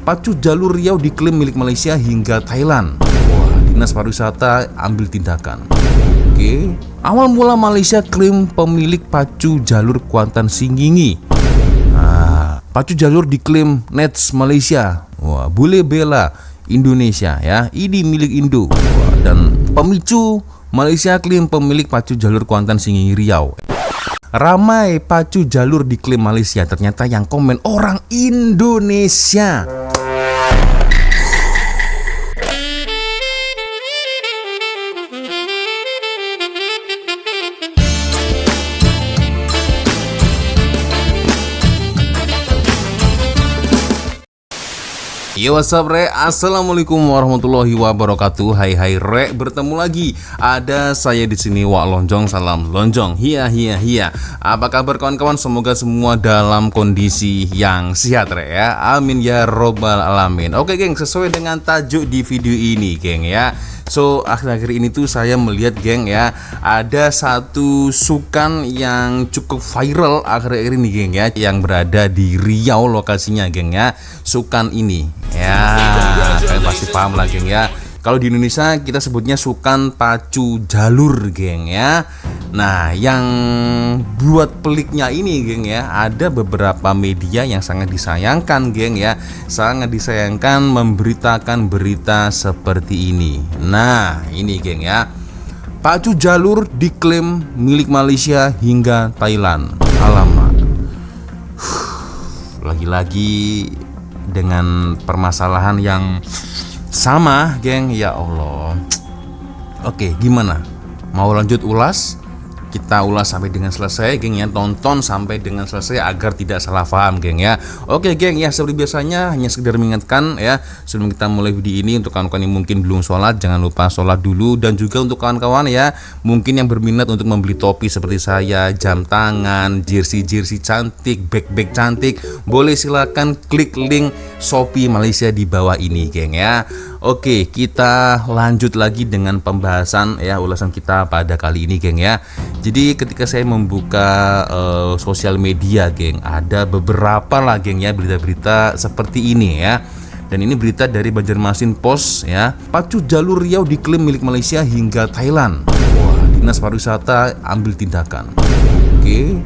pacu jalur Riau diklaim milik Malaysia hingga Thailand. Wah, Dinas Pariwisata ambil tindakan. Oke, awal mula Malaysia klaim pemilik pacu jalur Kuantan Singingi. Nah, pacu jalur diklaim Nets Malaysia. Wah, bule bela Indonesia ya, ini milik Indo. Wah, dan pemicu Malaysia klaim pemilik pacu jalur Kuantan Singingi Riau. Ramai pacu jalur diklaim Malaysia, ternyata yang komen orang Indonesia. Yo, what's up re, assalamualaikum warahmatullahi wabarakatuh. Hai re, bertemu lagi. Ada saya di sini Wak Lonjong, salam lonjong. Hiya. Apa kabar kawan-kawan? Semoga semua dalam kondisi yang sehat re ya. Amin ya robbal alamin. Oke geng, sesuai dengan tajuk di video ini geng ya. So akhir-akhir ini tuh saya melihat geng ya, ada satu sukan yang cukup viral akhir-akhir ini geng ya, yang berada di Riau lokasinya geng ya. Sukan ini ya, kalian pasti paham lah geng ya. Kalau di Indonesia kita sebutnya sukan pacu jalur geng ya. Nah, yang buat peliknya ini geng ya, ada beberapa media yang sangat disayangkan geng ya, sangat disayangkan memberitakan berita seperti ini. Nah, ini geng ya, pacu jalur diklaim milik Malaysia hingga Thailand. Alamak, lagi-lagi dengan permasalahan yang sama geng, ya Allah. Oke, gimana? Mau lanjut ulas? Kita ulas sampai dengan selesai geng ya, tonton sampai dengan selesai agar tidak salah paham geng ya. Oke geng ya, seperti biasanya hanya sekedar mengingatkan ya, sebelum kita mulai video ini, untuk kawan-kawan yang mungkin belum sholat, jangan lupa sholat dulu. Dan juga untuk kawan-kawan ya, mungkin yang berminat untuk membeli topi seperti saya, jam tangan, jersey cantik, bag cantik, boleh silakan klik link Shopee Malaysia di bawah ini geng ya. Oke, kita lanjut lagi dengan pembahasan ya, ulasan kita pada kali ini geng ya. Jadi ketika saya membuka sosial media geng, ada beberapa lah geng ya berita-berita seperti ini ya. Dan ini berita dari Banjarmasin Post ya. Pacu jalur Riau diklaim milik Malaysia hingga Thailand. Wah, Dinas Pariwisata ambil tindakan. Oke.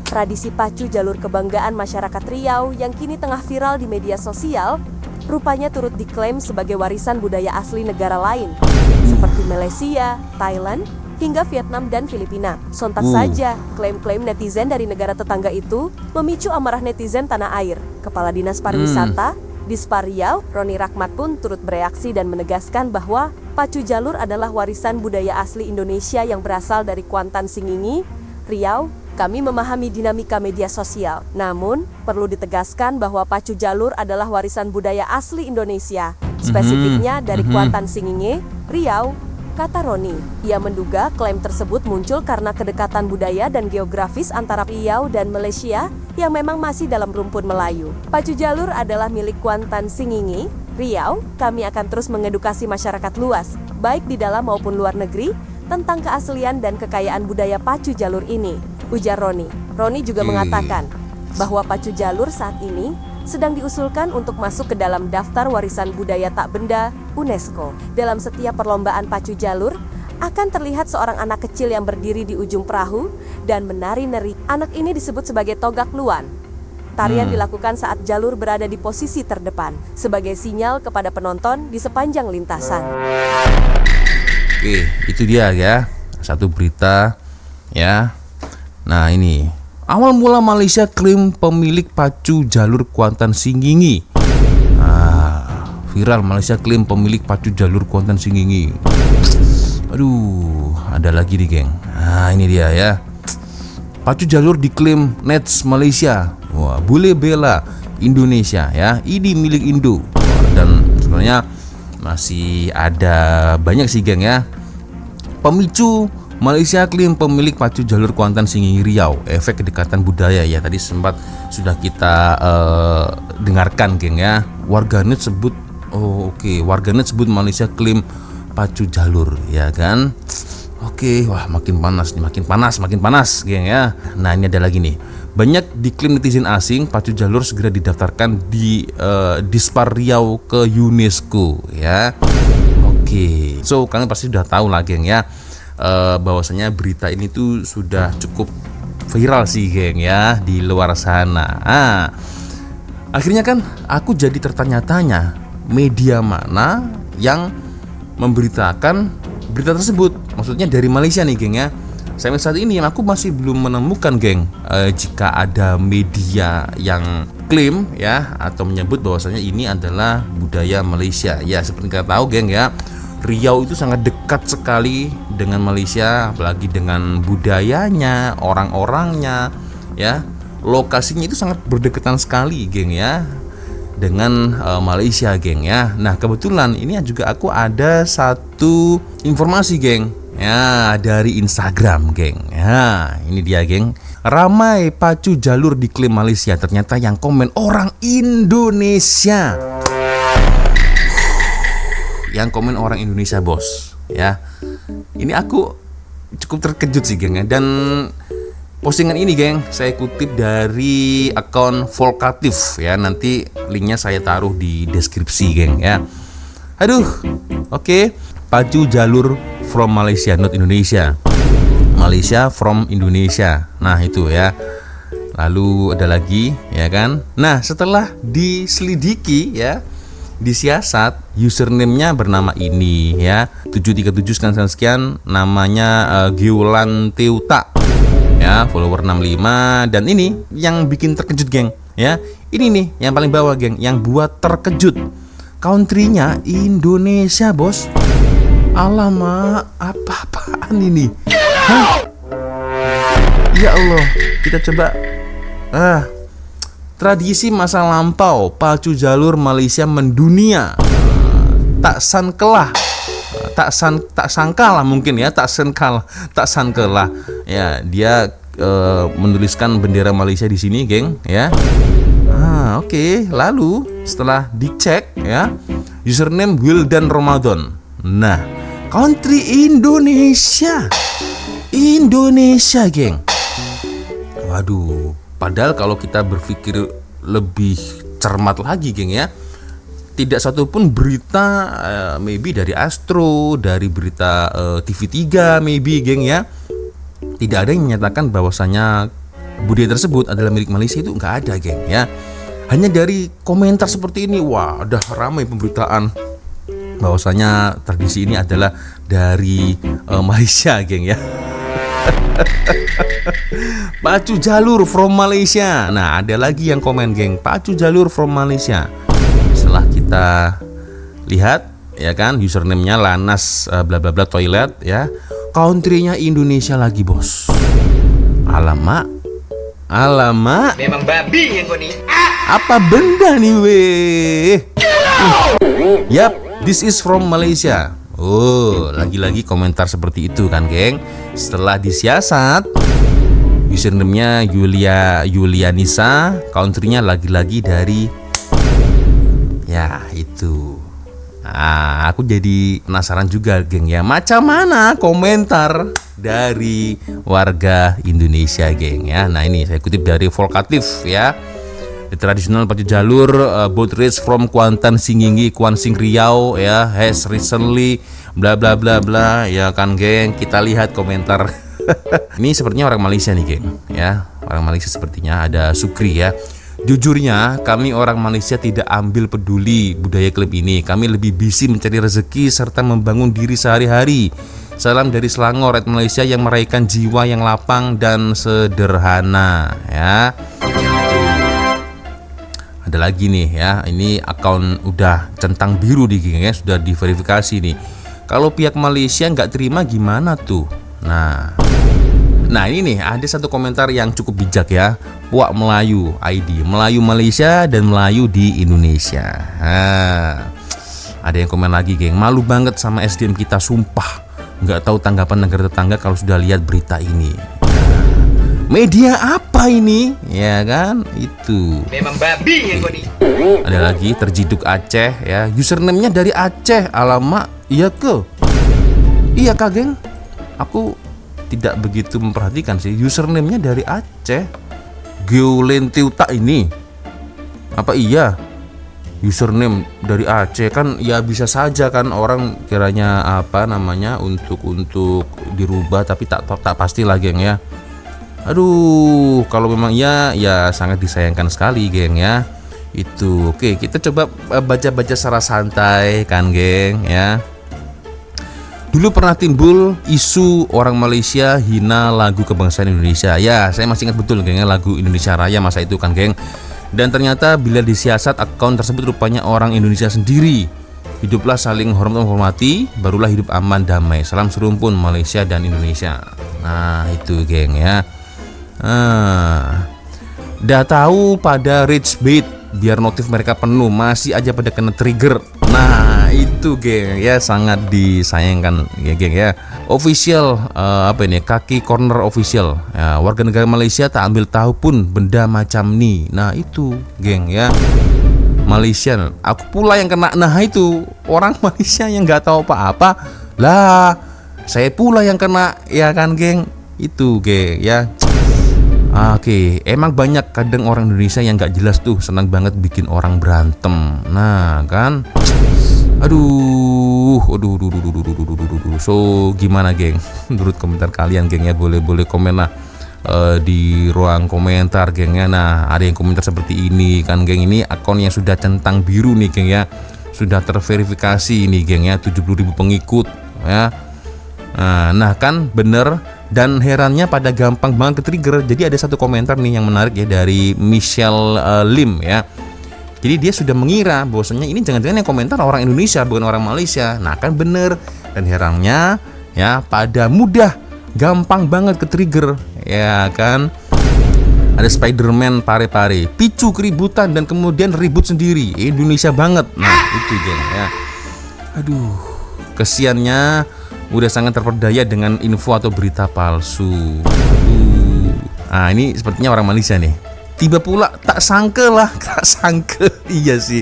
Tradisi pacu jalur kebanggaan masyarakat Riau yang kini tengah viral di media sosial, rupanya turut diklaim sebagai warisan budaya asli negara lain, seperti Malaysia, Thailand, hingga Vietnam dan Filipina. Sontak saja, klaim-klaim netizen dari negara tetangga itu memicu amarah netizen tanah air. Kepala Dinas Pariwisata, Dispar Riau, Roni Rahmat pun turut bereaksi dan menegaskan bahwa pacu jalur adalah warisan budaya asli Indonesia yang berasal dari Kuantan Singingi, Riau. Kami memahami dinamika media sosial, namun perlu ditegaskan bahwa pacu jalur adalah warisan budaya asli Indonesia, spesifiknya dari Kuantan Singingi, Riau, kata Roni. Ia menduga klaim tersebut muncul karena kedekatan budaya dan geografis antara Riau dan Malaysia yang memang masih dalam rumpun Melayu. Pacu jalur adalah milik Kuantan Singingi, Riau. Kami akan terus mengedukasi masyarakat luas, baik di dalam maupun luar negeri, tentang keaslian dan kekayaan budaya pacu jalur ini, ujar Roni. Roni juga mengatakan bahwa pacu jalur saat ini sedang diusulkan untuk masuk ke dalam daftar warisan budaya tak benda UNESCO. Dalam setiap perlombaan pacu jalur, akan terlihat seorang anak kecil yang berdiri di ujung perahu dan menari-nari. Anak ini disebut sebagai togak luan. Tarian dilakukan saat jalur berada di posisi terdepan, sebagai sinyal kepada penonton di sepanjang lintasan. Oke, itu dia ya, satu berita ya. Nah ini, awal mula Malaysia klaim pemilik pacu jalur Kuantan Singingi. Nah, viral, Malaysia klaim pemilik pacu jalur Kuantan Singingi. Aduh, ada lagi nih geng. Nah ini dia ya, pacu jalur diklaim Nets Malaysia. Wah, bule bela Indonesia ya, ini milik Indo. Dan sebenarnya masih ada banyak sih geng ya. Pemicu Malaysia klaim pemilik pacu jalur Kuantan Singingi Riau, efek kedekatan budaya ya, tadi sempat sudah kita dengarkan geng ya. Warganet sebut warganet sebut Malaysia klaim pacu jalur ya kan. Oke, wah makin panas geng ya. Nah ini ada lagi nih, Banyak diklaim netizen asing, pacu jalur segera didaftarkan di Dispar Riau ke UNESCO ya. Oke, so kalian pasti sudah tahu lah geng ya, bahwasanya berita ini tuh sudah cukup viral sih geng ya di luar sana. Akhirnya kan aku jadi tertanya-tanya, media mana yang memberitakan berita tersebut, maksudnya dari Malaysia nih geng ya. Sampai saat ini aku masih belum menemukan geng jika ada media yang klaim ya atau menyebut bahwasanya ini adalah budaya Malaysia. Ya seperti kita tahu geng ya, Riau itu sangat dekat sekali dengan Malaysia, apalagi dengan budayanya, orang-orangnya ya. Lokasinya itu sangat berdekatan sekali geng ya dengan Malaysia geng ya. Nah kebetulan ini juga aku ada satu informasi geng ya dari Instagram geng ya. Ini dia geng, ramai pacu jalur diklaim Malaysia, ternyata yang komen orang Indonesia. Yang komen orang Indonesia bos ya. Ini aku cukup terkejut sih geng ya. Dan postingan ini geng saya kutip dari akun Volkatif ya. Nanti linknya saya taruh di deskripsi geng ya. Aduh, oke. Pacu jalur from Malaysia, not Indonesia. Malaysia from Indonesia. Nah itu ya. Lalu ada lagi ya kan. Nah setelah diselidiki ya, disiasat, username-nya bernama ini ya, 737 sekian, namanya Giolan Teuta ya, follower 65. Dan ini yang bikin terkejut geng ya. Ini nih yang paling bawah geng, yang buat terkejut, country-nya Indonesia bos. Alamak, apa-apaan ini? Hah? Ya Allah, kita coba. Tradisi masa lampau, pacu jalur Malaysia mendunia. Tak sangkalah mungkin ya, tak sangkalah. Ya, dia menuliskan bendera Malaysia di sini, geng, ya. Oke. Lalu setelah dicek ya, username Wildan Ramadan. Nah, country Indonesia, geng. Waduh, padahal kalau kita berpikir lebih cermat lagi, geng ya, tidak satupun berita maybe dari Astro, dari berita TV3 maybe, geng ya, tidak ada yang menyatakan bahwasanya budaya tersebut adalah milik Malaysia. Itu nggak ada, geng ya. Hanya dari komentar seperti ini, wah, udah ramai pemberitaan bahwasanya tradisi ini adalah dari Malaysia, geng ya. Pacu jalur from Malaysia. Nah, ada lagi yang komen, geng, pacu jalur from Malaysia. Setelah kita lihat ya kan, username-nya Lanas bla bla bla toilet ya, country-nya Indonesia lagi bos. Alamak, memang babi yang kau nih. Apa benda nih weh? Yap, this is from Malaysia. Oh, lagi-lagi komentar seperti itu kan, geng. Setelah disiasat, username-nya Yulianisa, country-nya lagi-lagi dari, ya itu. Nah, aku jadi penasaran juga, geng ya, macam mana komentar dari warga Indonesia, geng ya. Nah, ini saya kutip dari Volkatif ya. The traditional pacu jalur boat race from Kuantan Singingi, Kuan Sing Riau ya, has recently bla bla bla bla ya kan, geng. Kita lihat komentar. Ini sepertinya orang Malaysia nih, geng ya. Orang Malaysia sepertinya, ada Sukri ya. Jujurnya kami orang Malaysia tidak ambil peduli budaya klub ini. Kami lebih busy mencari rezeki serta membangun diri sehari-hari. Salam dari Selangor, Red Malaysia yang meraihkan jiwa yang lapang dan sederhana ya. Ada lagi nih ya, ini akun udah centang biru di, geng ya, sudah diverifikasi nih. Kalau pihak Malaysia nggak terima gimana tuh? Nah ini nih ada satu komentar yang cukup bijak ya. Puak Melayu ID, Melayu Malaysia dan Melayu di Indonesia. Ada yang komen lagi, geng, malu banget sama SDM kita, sumpah. Nggak tahu tanggapan negara tetangga kalau sudah lihat berita ini. Media apa ini? Ya kan, itu. Memang babi yang nih. Ada lagi terjiduk Aceh ya, username-nya dari Aceh. Alamak, iya ke? Iya kah, geng? Aku tidak begitu memperhatikan sih, username-nya dari Aceh. Geolentiuta ini. Apa iya username dari Aceh? Kan ya bisa saja kan orang kiranya apa namanya untuk dirubah, tapi tak pastilah geng ya. Aduh, kalau memang ya sangat disayangkan sekali geng ya. Itu oke, kita coba baca-baca secara santai kan geng ya. Dulu pernah timbul isu orang Malaysia hina lagu kebangsaan Indonesia. Ya, saya masih ingat betul geng, lagu Indonesia Raya masa itu kan geng. Dan ternyata bila disiasat akun tersebut rupanya orang Indonesia sendiri. Hiduplah saling hormat menghormati, barulah hidup aman damai. Salam serumpun Malaysia dan Indonesia. Nah, itu geng ya. Dah tahu pada rich bait biar notif mereka penuh, masih aja pada kena trigger. Nah itu geng ya, sangat disayangkan ya geng ya. Official apa ini, kaki corner official ya, warga negara Malaysia tak ambil tahu pun benda macam ni. Nah itu geng ya, Malaysia aku pula yang kena. Nah itu orang Malaysia yang nggak tahu apa-apa lah, saya pula yang kena ya kan geng. Itu geng ya. Oke, emang banyak kadang orang Indonesia yang gak jelas tuh senang banget bikin orang berantem. Nah kan, aduh. So gimana geng? Menurut komentar kalian geng ya, boleh komen lah di ruang komentar geng ya. Nah ada yang komentar seperti ini kan geng, ini akun yang sudah centang biru nih geng ya, sudah terverifikasi ini geng ya, 70.000 pengikut ya. Nah kan bener. Dan herannya pada gampang banget ke trigger. Jadi ada satu komentar nih yang menarik ya, dari Michelle Lim ya. Jadi dia sudah mengira bahwasanya ini jangan-jangan yang komentar orang Indonesia bukan orang Malaysia. Nah kan bener. Dan herannya ya, pada mudah, gampang banget ke trigger ya kan. Ada Spiderman pare-pare, picu keributan dan kemudian ribut sendiri. Indonesia banget. Nah itu geng ya. Aduh, kesiannya udah sangat terperdaya dengan info atau berita palsu. Nah ini sepertinya orang Malaysia nih. Tiba pula tak sangka lah, tak sangka. Iya sih.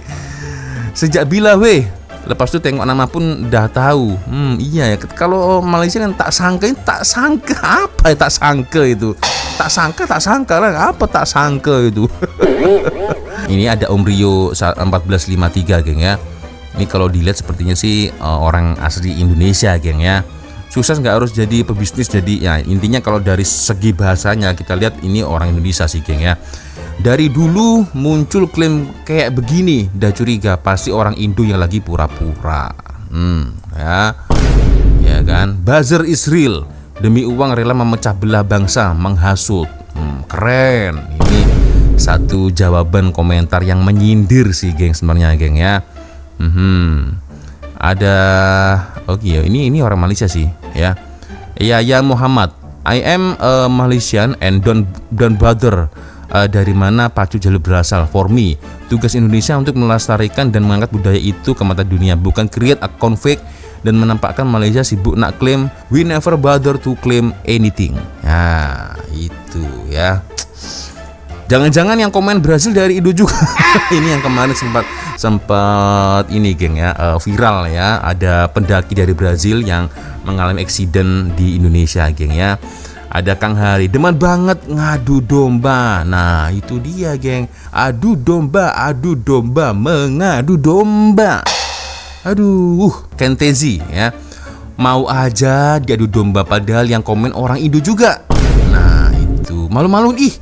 Sejak bila weh? Lepas itu tengok nama pun dah tahu. Iya ya. Kalau Malaysia kan tak sangka apa ya tak sangka itu? Tak sangka lah. Apa tak sangka itu? Ini ada Om Rio 1453 geng ya. Ini kalau dilihat sepertinya sih orang asli Indonesia geng ya. Sukses nggak harus jadi pebisnis, jadi ya intinya kalau dari segi bahasanya kita lihat ini orang Indonesia sih geng ya. Dari dulu muncul klaim kayak begini, dah curiga pasti orang Indo yang lagi pura-pura. Ya kan, buzzer is real. Demi uang rela memecah belah bangsa, menghasut. Keren. Ini satu jawaban komentar yang menyindir sih geng sebenarnya geng ya. Ada ini orang Malaysia sih ya. Ya Muhammad, I am a Malaysian and don't bother dari mana pacu jalur berasal. For me, tugas Indonesia untuk melestarikan dan mengangkat budaya itu ke mata dunia, bukan create account fake dan menampakkan Malaysia sibuk nak klaim. We never bother to claim anything. Ya itu ya. Jangan-jangan yang komen Brazil dari Indo juga. Ini yang kemarin sempat ini geng ya, viral ya. Ada pendaki dari Brazil yang mengalami eksiden di Indonesia geng ya. Ada Kang Hari, demen banget ngadu domba. Nah itu dia geng, adu domba, mengadu domba. Aduh, Kentezi ya, mau aja diadu domba padahal yang komen orang Indo juga. Nah itu malu-maluin ih.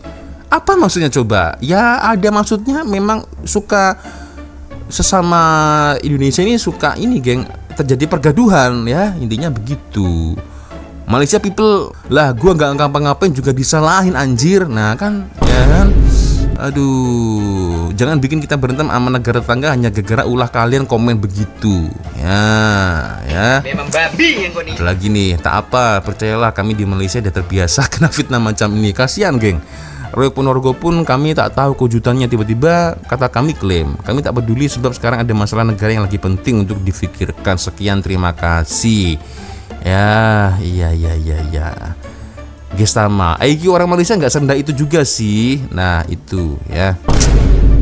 Apa maksudnya coba? Ya ada maksudnya, memang suka sesama Indonesia ini suka ini geng, terjadi pergaduhan ya, intinya begitu. Malaysia people lah, gua nggak ngapa-ngapain juga disalahin anjir. Nah kan ya kan, aduh, jangan bikin kita berantem sama negara tetangga hanya gara-gara ulah kalian komen begitu ya. Memang babi yang kau nih. Lagi nih, tak apa, percayalah kami di Malaysia udah terbiasa kena fitnah macam ini. Kasihan geng. Royok Ponorogo pun kami tak tahu kejutannya, tiba-tiba kata kami klaim. Kami tak peduli sebab sekarang ada masalah negara yang lagi penting untuk difikirkan. Sekian, terima kasih. Ya, iya. Gestama. Aiki orang Malaysia nggak serendah itu juga sih. Nah itu ya.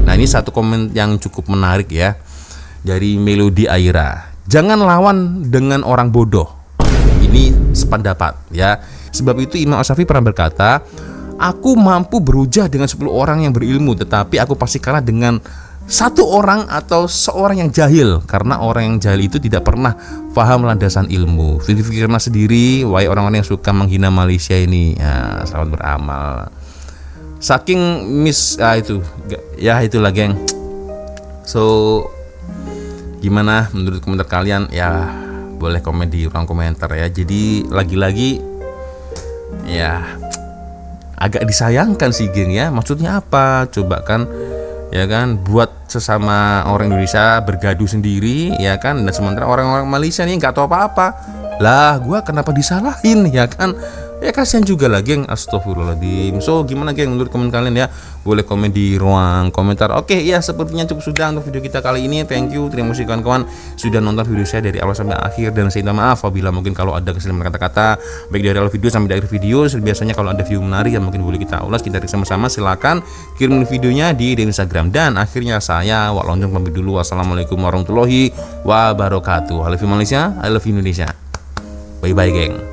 Nah ini satu komen yang cukup menarik ya, dari Melody Aira. Jangan lawan dengan orang bodoh. Ini sependapat ya. Sebab itu Imam Ash-Shafi'i pernah berkata, Aku mampu berujah dengan 10 orang yang berilmu, tetapi aku pasti kalah dengan 1 orang atau seorang yang jahil, karena orang yang jahil itu tidak pernah paham landasan ilmu. Pikirlah sendiri, wahai orang-orang yang suka menghina Malaysia ini. Ya, selamat beramal. Saking itulah geng. So gimana menurut komentar kalian? Ya boleh komen di ruang komentar ya. Jadi lagi-lagi ya agak disayangkan sih geng ya. Maksudnya apa? Coba kan, ya kan, buat sesama orang Indonesia bergaduh sendiri, ya kan, dan sementara orang-orang Malaysia nih nggak tahu apa-apa. Lah, gua kenapa disalahin, ya kan? Ya kasihan juga lah geng, astagfirullahaladzim. So gimana geng menurut komen kalian ya? Boleh komen di ruang komentar. Oke ya, sepertinya cukup sudah untuk video kita kali ini. Thank you, terima kasih kawan-kawan sudah nonton video saya dari awal sampai akhir. Dan saya minta maaf apabila mungkin kalau ada kesalahan kata-kata, baik dari awal video sampai akhir video. Biasanya kalau ada video menarik yang mungkin boleh kita ulas, kita sama-sama, silakan kirim videonya di Instagram. Dan akhirnya saya Wak Lonjong pamit dulu. Wassalamualaikum warahmatullahi wabarakatuh. I love you Malaysia, I love you Indonesia. Bye bye geng.